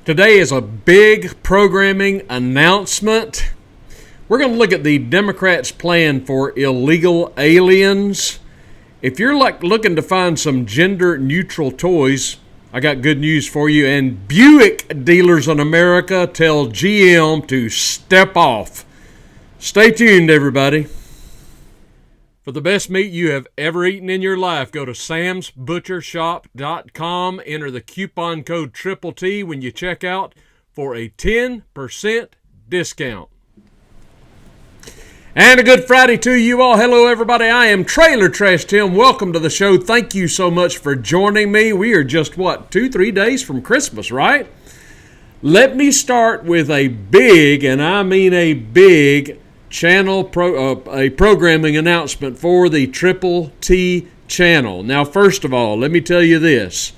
Today is a big programming announcement. We're going to look at the Democrats' plan for illegal aliens. If you're looking to find some gender-neutral toys, I got good news for you. And Buick dealers in America tell GM to step off. Stay tuned, everybody. For the best meat you have ever eaten in your life, go to samsbutchershop.com. Enter the coupon code TTT when you check out for a 10% discount. And a good Friday to you all. Hello, everybody. I am trailertrashtim. Welcome to the show. Thank you so much for joining me. We are just, 2-3 days from Christmas, right? Let me start with a big, and I mean a big, a programming announcement for the TTT channel. Now, first of all, let me tell you this.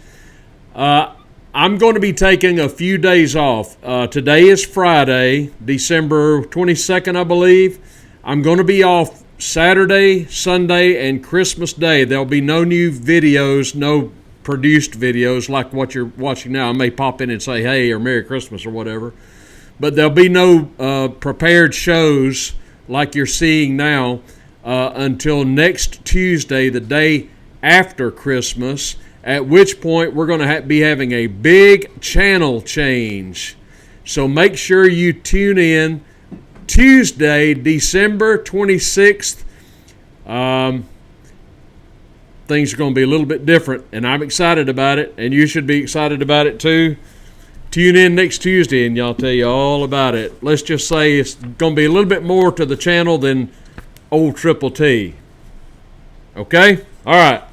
I'm going to be taking a few days off. Today is Friday, December 22nd, I believe. I'm going to be off Saturday, Sunday, and Christmas Day. There'll be no new videos, no produced videos like what you're watching now. I may pop in and say, hey, or Merry Christmas or whatever. But there'll be no prepared shows like you're seeing now until next Tuesday, the day after Christmas, at which point we're going to be having a big channel change. So make sure you tune in Tuesday, December 26th. Things are going to be a little bit different, and I'm excited about it, and you should be excited about it too. Tune in next Tuesday, and I'll tell you all about it. Let's just say it's going to be a little bit more to the channel than old TTT. Okay? All right.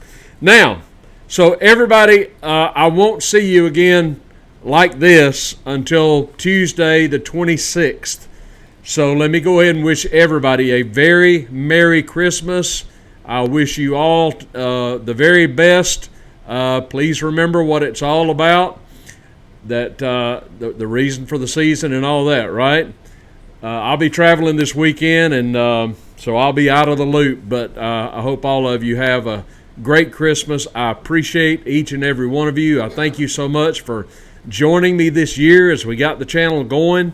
Now, so everybody, I won't see you again like this until Tuesday the 26th. So let me go ahead and wish everybody a very Merry Christmas. I wish you all the very best. Please remember what it's all about. That the reason for the season and all that, right? I'll be traveling this weekend, and so I'll be out of the loop. But I hope all of you have a great Christmas. I appreciate each and every one of you. I thank you so much for joining me this year as we got the channel going.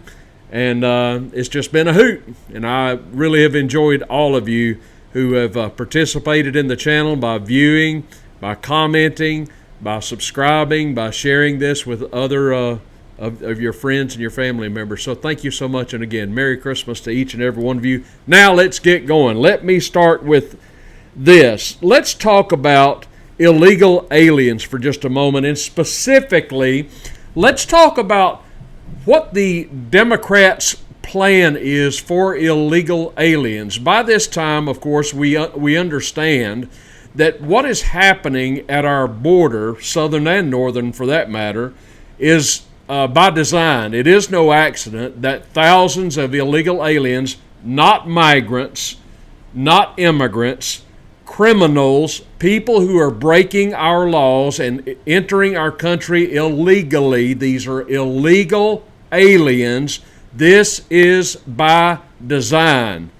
And it's just been a hoot. And I really have enjoyed all of you who have participated in the channel by viewing, by commenting, by subscribing, by sharing this with other of your friends and your family members. So thank you so much. And again, Merry Christmas to each and every one of you. Now let's get going. Let me start with this. Let's talk about illegal aliens for just a moment. And specifically, let's talk about what the Democrats' plan is for illegal aliens. By this time, of course, we understand that what is happening at our border, southern and northern for that matter, is by design. It is no accident that thousands of illegal aliens, not migrants, not immigrants, criminals, people who are breaking our laws and entering our country illegally, these are illegal aliens. This is by design.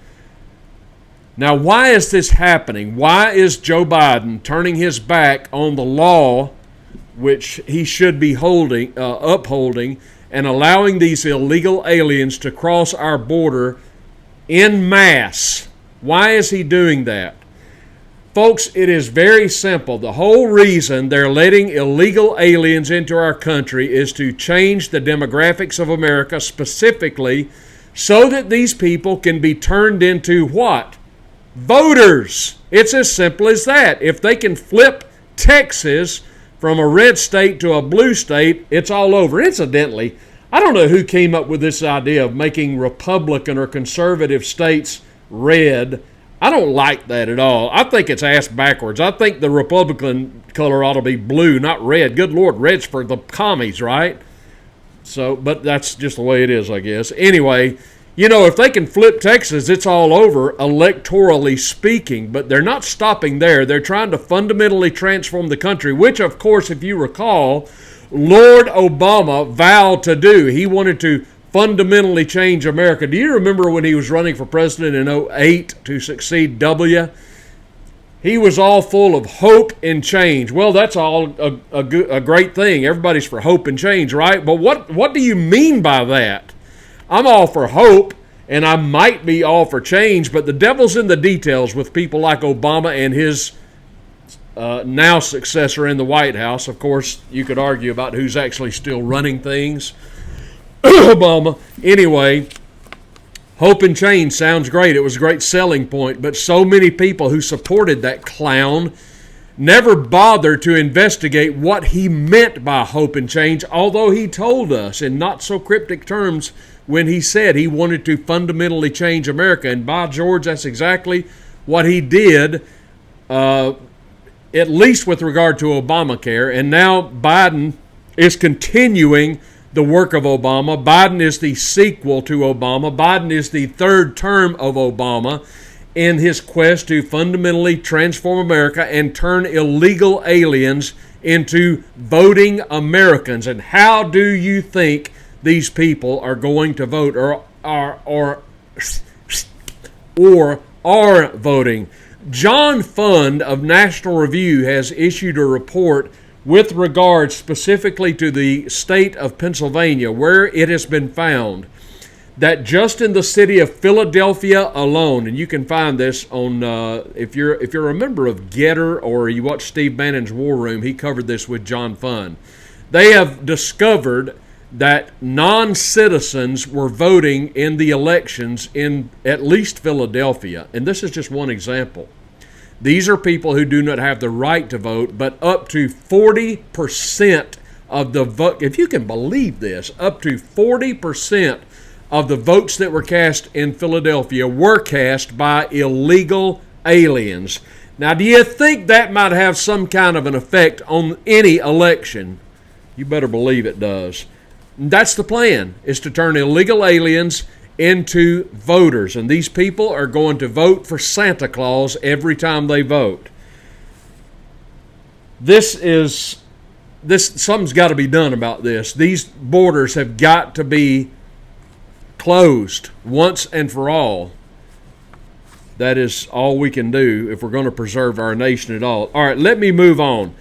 Now, why is this happening? Why is Joe Biden turning his back on the law, which he should be upholding, and allowing these illegal aliens to cross our border en masse? Why is he doing that? Folks, it is very simple. The whole reason they're letting illegal aliens into our country is to change the demographics of America, specifically so that these people can be turned into what? Voters. It's as simple as that. If they can flip Texas from a red state to a blue state, it's all over. Incidentally, I don't know who came up with this idea of making Republican or conservative states red. I don't like that at all. I think it's ass backwards. I think the Republican color ought to be blue, not red. Good Lord, red's for the commies, right? So, but that's just the way it is, I guess. Anyway, if they can flip Texas, it's all over, electorally speaking. But they're not stopping there. They're trying to fundamentally transform the country, which, of course, if you recall, Lord Obama vowed to do. He wanted to fundamentally change America. Do you remember when he was running for president in 2008 to succeed W? he was all full of hope and change. Well, that's all a great thing. Everybody's for hope and change, right? But what do you mean by that? I'm all for hope, and I might be all for change, but the devil's in the details with people like Obama and his now successor in the White House. Of course, you could argue about who's actually still running things. Obama. Anyway, hope and change sounds great. It was a great selling point, but so many people who supported that clown never bothered to investigate what he meant by hope and change, although he told us in not so cryptic terms when he said he wanted to fundamentally change America. And by George, that's exactly what he did, at least with regard to Obamacare. And now Biden is continuing the work of Obama. Biden is the sequel to Obama. Biden is the third term of Obama in his quest to fundamentally transform America and turn illegal aliens into voting Americans. And how do you think these people are going to vote or are voting? John Fund of National Review has issued a report with regard specifically to the state of Pennsylvania, where it has been found that just in the city of Philadelphia alone, and you can find this on, if you're a member of Getter or you watch Steve Bannon's War Room, he covered this with John Fund. They have discovered that non-citizens were voting in the elections in at least Philadelphia. And this is just one example. These are people who do not have the right to vote, but up to 40% of the vote, if you can believe this, up to 40% of the votes that were cast in Philadelphia were cast by illegal aliens. Now, do you think that might have some kind of an effect on any election? You better believe it does. That's the plan, is to turn illegal aliens into voters. And these people are going to vote for Santa Claus every time they vote. Something's got to be done about this. These borders have got to be closed once and for all. That is all we can do if we're going to preserve our nation at all. All right, let me move on.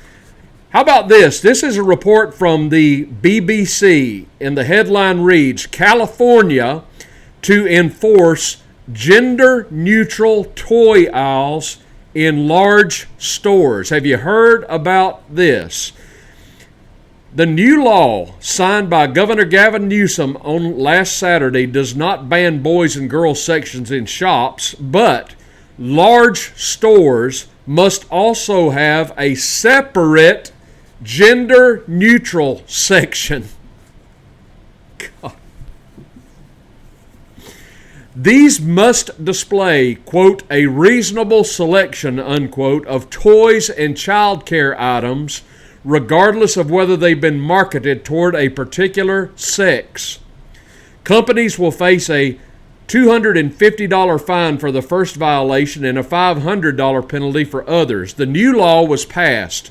How about this? This is a report from the BBC, and the headline reads, California to enforce gender-neutral toy aisles in large stores. Have you heard about this? The new law signed by Governor Gavin Newsom on last Saturday does not ban boys and girls sections in shops, but large stores must also have a separate gender-neutral section. God. These must display, quote, a reasonable selection, unquote, of toys and child care items, regardless of whether they've been marketed toward a particular sex. Companies will face a $250 fine for the first violation and a $500 penalty for others. The new law was passed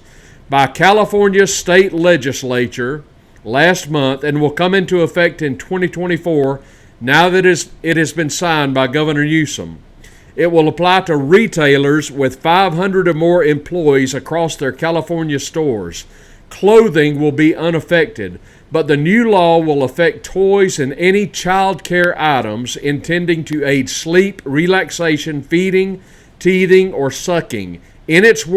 by California's state legislature last month and will come into effect in 2024 now that it has been signed by Governor Newsom. It will apply to retailers with 500 or more employees across their California stores. Clothing will be unaffected, but the new law will affect toys and any child care items intending to aid sleep, relaxation, feeding, teething, or sucking. In its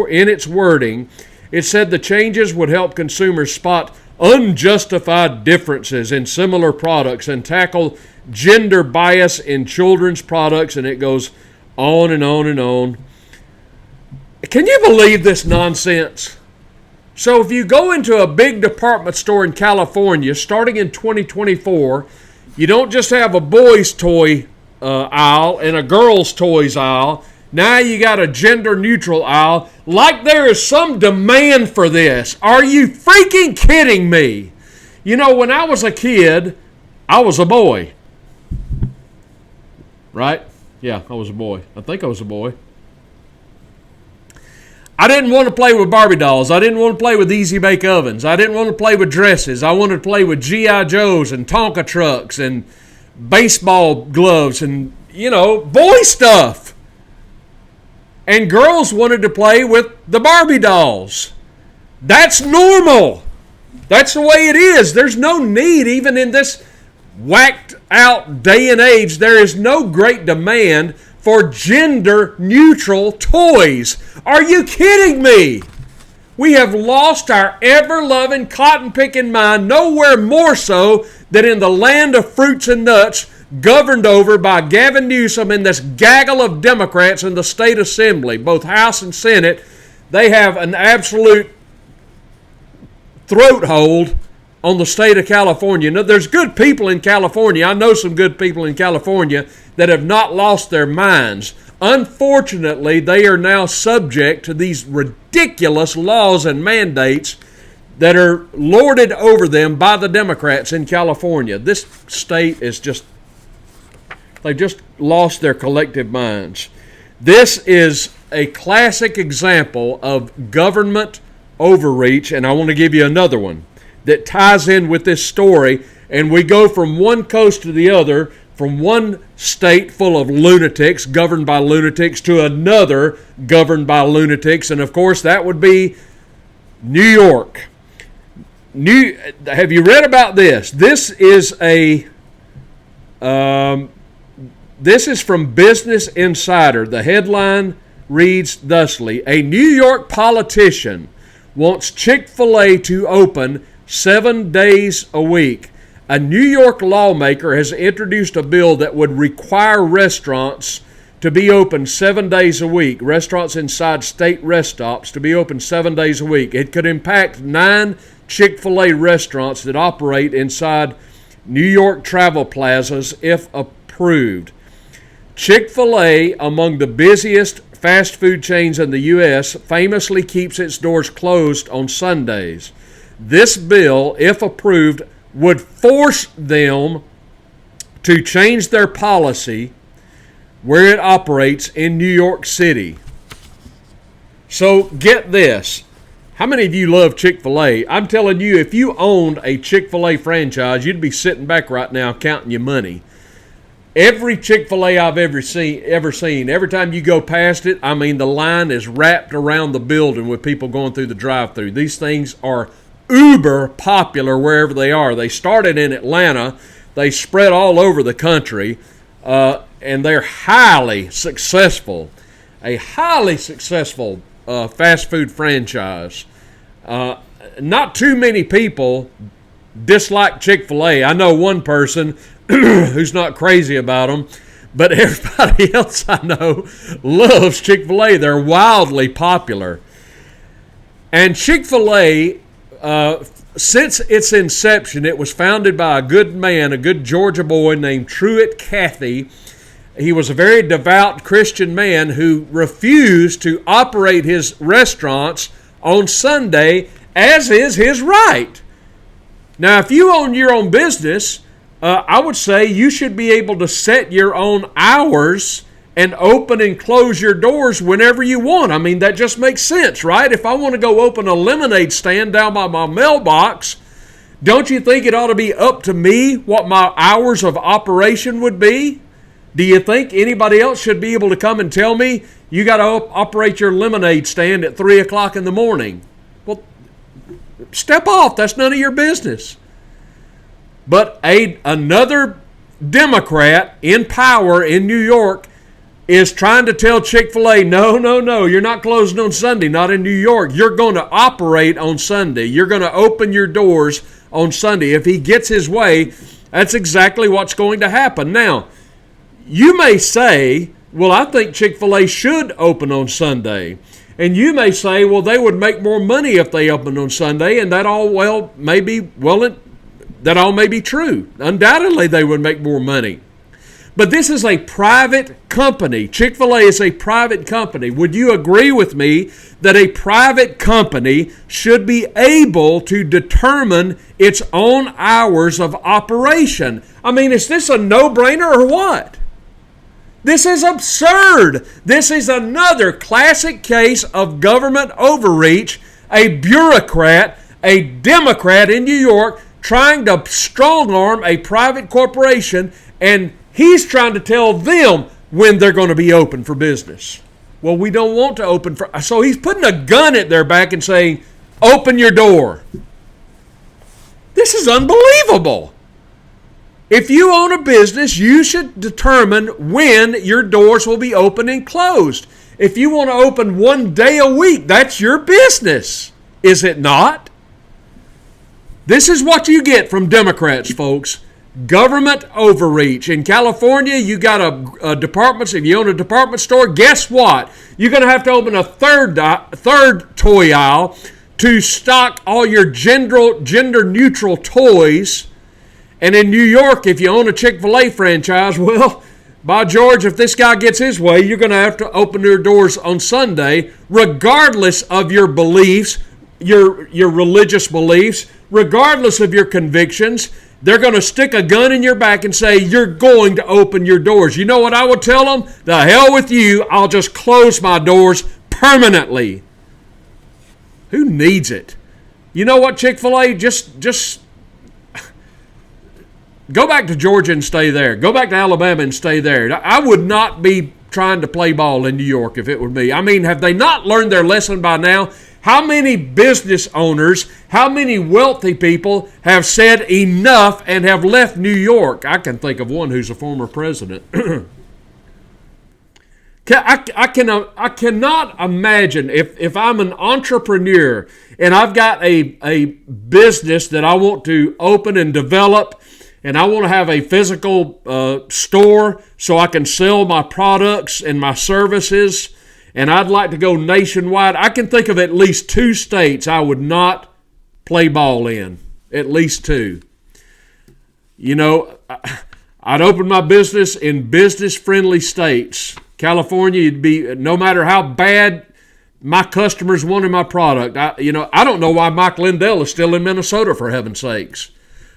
wording, it said the changes would help consumers spot unjustified differences in similar products and tackle gender bias in children's products, and it goes on and on and on. Can you believe this nonsense? So if you go into a big department store in California, starting in 2024, you don't just have a boys' toy aisle and a girls' toys aisle. Now you got a gender-neutral aisle, like there is some demand for this. Are you freaking kidding me? You know, when I was a kid, I was a boy. Right? Yeah, I was a boy. I think I was a boy. I didn't want to play with Barbie dolls. I didn't want to play with Easy Bake Ovens. I didn't want to play with dresses. I wanted to play with G.I. Joes and Tonka trucks and baseball gloves and, boy stuff. and girls wanted to play with the Barbie dolls. That's normal. That's the way it is. There's no need, even in this whacked out day and age, there is no great demand for gender neutral toys. Are you kidding me? We have lost our ever-loving, cotton-picking mind, nowhere more so than in the land of fruits and nuts, governed over by Gavin Newsom and this gaggle of Democrats in the state assembly, both House and Senate. They have an absolute throat hold on the state of California. Now, there's good people in California. I know some good people in California that have not lost their minds. Unfortunately, they are now subject to these ridiculous laws and mandates that are lorded over them by the Democrats in California. This state is they've just lost their collective minds. This is a classic example of government overreach, and I want to give you another one that ties in with this story, and we go from one coast to the other, from one state full of lunatics, governed by lunatics, to another governed by lunatics, and of course that would be New York. Have you read about this? This is from Business Insider. The headline reads thusly: a New York politician wants Chick-fil-A to open 7 days a week. A New York lawmaker has introduced a bill that would require restaurants to be open 7 days a week, restaurants inside state rest stops to be open 7 days a week. It could impact 9 Chick-fil-A restaurants that operate inside New York travel plazas if approved. Chick-fil-A, among the busiest fast food chains in the U.S., famously keeps its doors closed on Sundays. This bill, if approved, would force them to change their policy where it operates in New York City. So get this. How many of you love Chick-fil-A? I'm telling you, if you owned a Chick-fil-A franchise, you'd be sitting back right now counting your money. Every Chick-fil-A I've ever seen, every time you go past it, I mean, the line is wrapped around the building with people going through the drive-thru. These things are uber popular wherever they are. They started in Atlanta. They spread all over the country, and they're highly successful. A highly successful fast food franchise. Not too many people dislike Chick-fil-A. I know one person who's not crazy about them, but everybody else I know loves Chick-fil-A. They're wildly popular. And Chick-fil-A, since its inception, it was founded by a good man, a good Georgia boy named Truett Cathy. He was a very devout Christian man who refused to operate his restaurants on Sunday, as is his right. Now, if you own your own business, I would say you should be able to set your own hours and open and close your doors whenever you want. I mean, that just makes sense, right? If I want to go open a lemonade stand down by my mailbox, don't you think it ought to be up to me what my hours of operation would be? Do you think anybody else should be able to come and tell me you got to operate your lemonade stand at 3 o'clock in the morning? Well, step off. That's none of your business. But another Democrat in power in New York is trying to tell Chick-fil-A, no, you're not closing on Sunday, not in New York. You're going to operate on Sunday. You're going to open your doors on Sunday. If he gets his way, that's exactly what's going to happen. Now, you may say, well, I think Chick-fil-A should open on Sunday. And you may say, well, they would make more money if they opened on Sunday, and that all may be true. Undoubtedly, they would make more money. But this is a private company. Chick-fil-A is a private company. Would you agree with me that a private company should be able to determine its own hours of operation? I mean, is this a no-brainer or what? This is absurd. This is another classic case of government overreach, a bureaucrat, a Democrat in New York trying to strong-arm a private corporation, and he's trying to tell them when they're going to be open for business. Well, we don't want to open for... So he's putting a gun at their back and saying, open your door. This is unbelievable. If you own a business, you should determine when your doors will be open and closed. If you want to open 1 day a week, that's your business. Is it not? This is what you get from Democrats, folks. Government overreach. In California, you got a department. If you own a department store, guess what? You're going to have to open a third toy aisle to stock all your gender-neutral toys. And in New York, if you own a ChickfilA franchise, well, by George, if this guy gets his way, you're going to have to open your doors on Sunday, regardless of your beliefs, your religious beliefs, regardless of your convictions. They're going to stick a gun in your back and say, you're going to open your doors. You know what I would tell them? The hell with you. I'll just close my doors permanently. Who needs it? You know what, Chick-fil-A? Just go back to Georgia and stay there. Go back to Alabama and stay there. I would not be trying to play ball in New York if it were me. I mean, have they not learned their lesson by now? How many business owners, how many wealthy people have said enough and have left New York? I can think of one who's a former president. I cannot imagine if I'm an entrepreneur and I've got a business that I want to open and develop, and I want to have a physical store so I can sell my products and my services, and I'd like to go nationwide. I can think of at least 2 states I would not play ball in. At least 2. You know, I'd open my business in business-friendly states. California, you'd be, no matter how bad my customers wanted my product. I don't know why Mike Lindell is still in Minnesota, for heaven's sakes.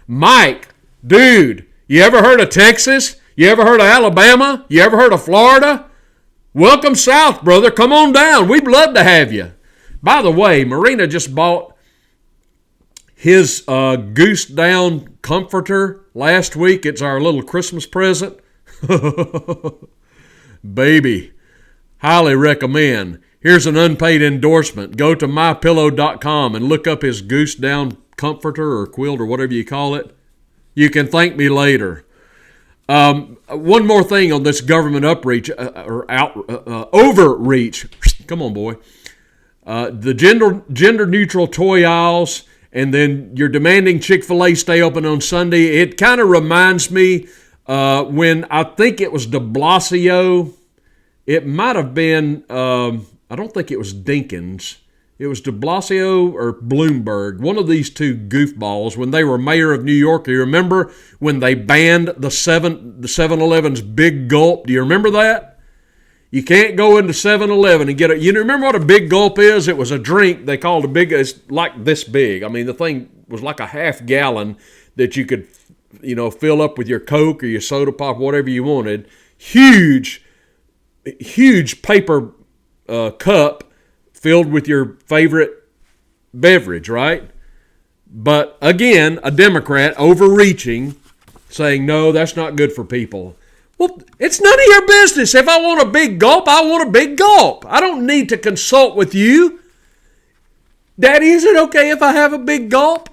Mike, dude, you ever heard of Texas? You ever heard of Alabama? You ever heard of Florida? Welcome south, brother. Come on down. We'd love to have you. By the way, Marina just bought his goose down comforter last week. It's our little Christmas present. Baby, highly recommend. Here's an unpaid endorsement. Go to mypillow.com and look up his goose down comforter or quilt or whatever you call it. You can thank me later. One more thing on this government overreach. Come on, boy. The gender-neutral toy aisles, and then you're demanding Chick-fil-A stay open on Sunday. It kind of reminds me when I think it was de Blasio. It might have been, I don't think it was Dinkins. It was de Blasio or Bloomberg, one of these 2 goofballs, when they were mayor of New York. Do you remember when they banned the 7-Eleven's Big Gulp? Do you remember that? You can't go into 7-Eleven and get it. You remember what a Big Gulp is? It was a drink they called a big, it's like this big. I mean, the thing was like a half gallon that you could, fill up with your Coke or your soda pop, whatever you wanted. Huge paper cup filled with your favorite beverage, right? But again, a Democrat overreaching, saying, no, that's not good for people. Well, it's none of your business. If I want a big gulp, I want a big gulp. I don't need to consult with you. Daddy, is it okay if I have a big gulp?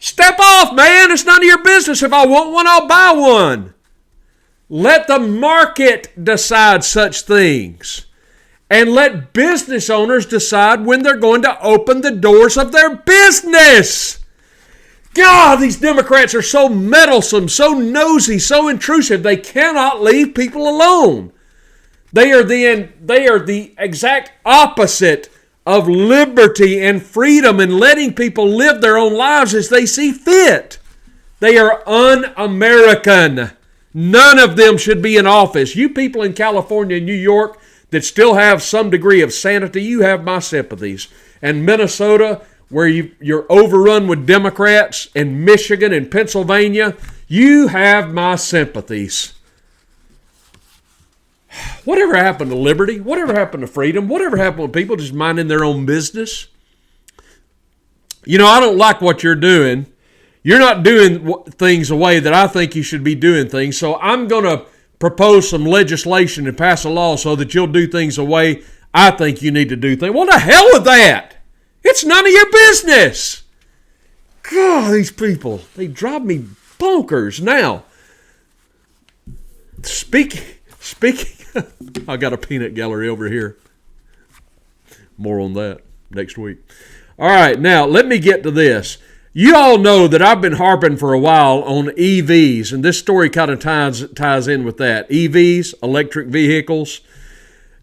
Step off, man. It's none of your business. If I want one, I'll buy one. Let the market decide such things. And let business owners decide when they're going to open the doors of their business. God, these Democrats are so meddlesome, so nosy, so intrusive. They cannot leave people alone. They are the exact opposite of liberty and freedom and letting people live their own lives as they see fit. They are un-American. None of them should be in office. You people in California and New York that still have some degree of sanity, you have my sympathies. And Minnesota, where you're overrun with Democrats, and Michigan and Pennsylvania, you have my sympathies. Whatever happened to liberty? Whatever happened to freedom? Whatever happened to people just minding their own business? I don't like what you're doing. You're not doing things the way that I think you should be doing things, so I'm going to propose some legislation and pass a law so that you'll do things the way I think you need to do things. Well, the hell with that. It's none of your business. God, these people, they drive me bonkers. Now, speaking, I got a peanut gallery over here. More on that next week. All right, now let me get to this. You all know that I've been harping for a while on EVs, and this story kind of ties in with that. EVs, electric vehicles.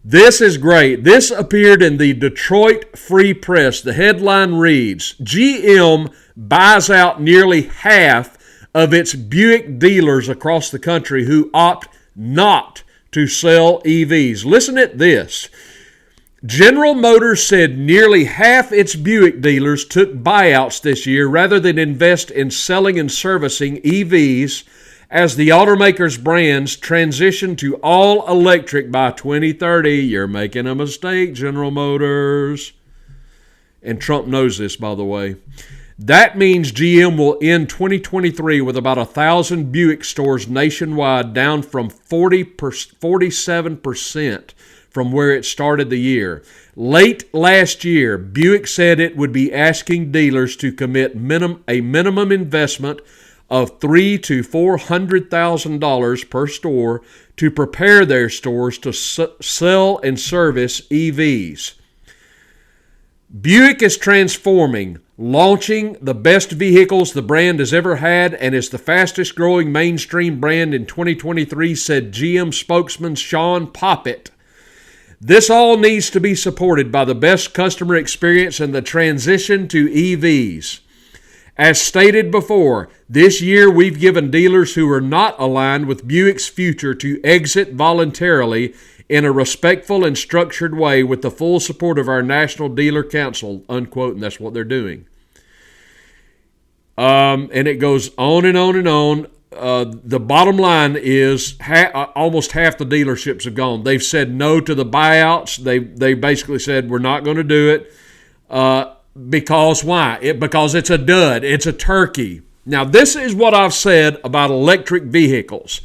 This is great. This appeared in the Detroit Free Press. The headline reads, GM buys out nearly half of its Buick dealers across the country who opt not to sell EVs. Listen at this. General Motors said nearly half its Buick dealers took buyouts this year rather than invest in selling and servicing EVs as the automaker's brands transition to all electric by 2030. You're making a mistake, General Motors. And Trump knows this, by the way. That means GM will end 2023 with about 1,000 Buick stores nationwide, down from 47% from where it started the year. Late last year, Buick said it would be asking dealers to commit a minimum investment of $300,000 to $400,000 per store to prepare their stores to sell and service EVs. Buick is transforming, launching the best vehicles the brand has ever had, and is the fastest growing mainstream brand in 2023, said GM spokesman Sean Poppet. This all needs to be supported by the best customer experience and the transition to EVs. As stated before, this year we've given dealers who are not aligned with Buick's future to exit voluntarily in a respectful and structured way with the full support of our National Dealer Council, unquote, and that's what they're doing. And it goes on and on and on. The bottom line is almost half the dealerships have gone. They've said no to the buyouts. They basically said we're not going to do it. Because why? Because it's a dud. It's a turkey. Now, this is what I've said about electric vehicles.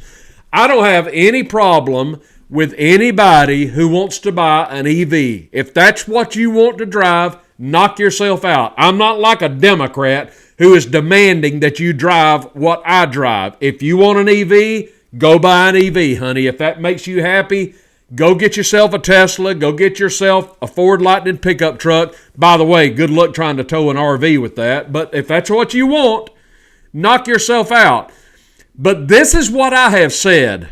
I don't have any problem with anybody who wants to buy an EV. If that's what you want to drive, knock yourself out. I'm not like a Democrat who is demanding that you drive what I drive. If you want an EV, go buy an EV, honey. If that makes you happy, go get yourself a Tesla. Go get yourself a Ford Lightning pickup truck. By the way, good luck trying to tow an RV with that. But if that's what you want, knock yourself out. But this is what I have said.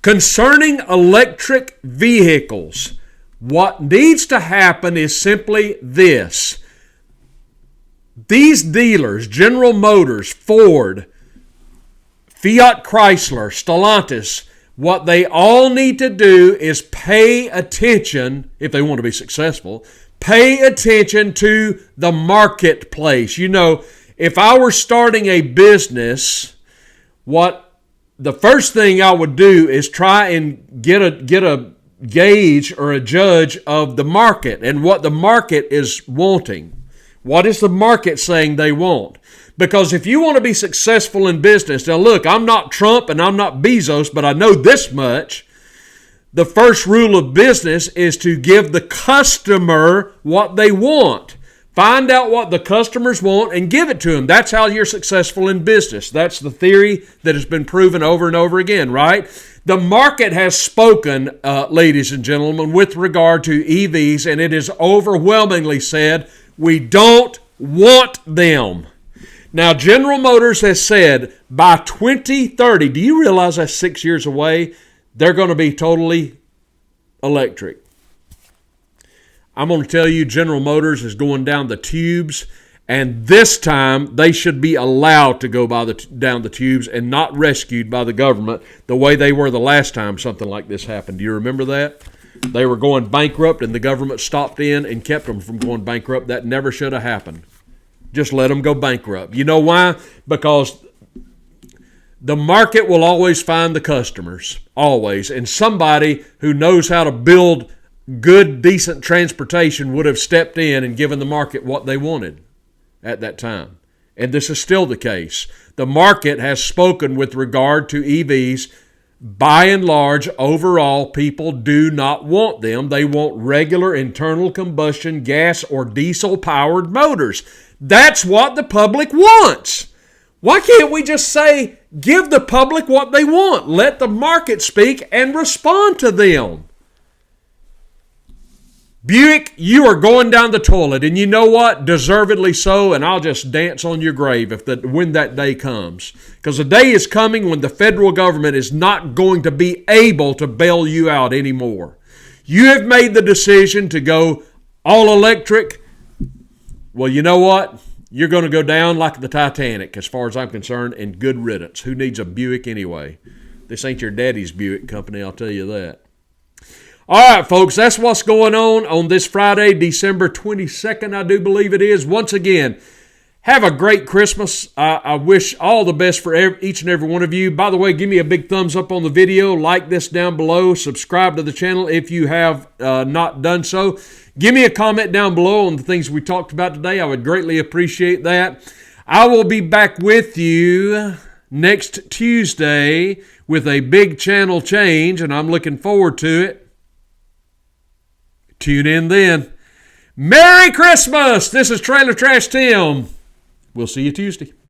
Concerning electric vehicles, what needs to happen is simply this. These dealers, General Motors, Ford, Fiat Chrysler, Stellantis, what they all need to do is pay attention, if they want to be successful, pay attention to the marketplace. You know, if I were starting a business, the first thing I would do is try and get a gauge or a judge of the market and what the market is wanting. What is the market saying they want? Because if you want to be successful in business, now look, I'm not Trump and I'm not Bezos, but I know this much. The first rule of business is to give the customer what they want. Find out what the customers want and give it to them. That's how you're successful in business. That's the theory that has been proven over and over again, right? The market has spoken, ladies and gentlemen, with regard to EVs, and it is overwhelmingly said, we don't want them. Now, General Motors has said by 2030, do you realize that's 6 years away? They're going to be totally electric. I'm going to tell you, General Motors is going down the tubes, and this time they should be allowed to go down the tubes and not rescued by the government the way they were the last time something like this happened. Do you remember that? They were going bankrupt, and the government stopped in and kept them from going bankrupt. That never should have happened. Just let them go bankrupt. You know why? Because the market will always find the customers, always. And somebody who knows how to build good, decent transportation would have stepped in and given the market what they wanted at that time. And this is still the case. The market has spoken with regard to EVs. by and large, overall, people do not want them. They want regular internal combustion gas or diesel-powered motors. That's what the public wants. Why can't we just say, give the public what they want? Let the market speak and respond to them. Buick, you are going down the toilet, and you know what? Deservedly so, and I'll just dance on your grave when that day comes. Because the day is coming when the federal government is not going to be able to bail you out anymore. You have made the decision to go all electric. Well, you know what? You're going to go down like the Titanic, as far as I'm concerned, and good riddance. Who needs a Buick anyway? This ain't your daddy's Buick company, I'll tell you that. All right, folks, that's what's going on this Friday, December 22nd, I do believe it is. Once again, have a great Christmas. I wish all the best for each and every one of you. By the way, give me a big thumbs up on the video. Like this down below. Subscribe to the channel if you have not done so. Give me a comment down below on the things we talked about today. I would greatly appreciate that. I will be back with you next Tuesday with a big channel change, and I'm looking forward to it. Tune in then. Merry Christmas! This is Trailer Trash Tim. We'll see you Tuesday.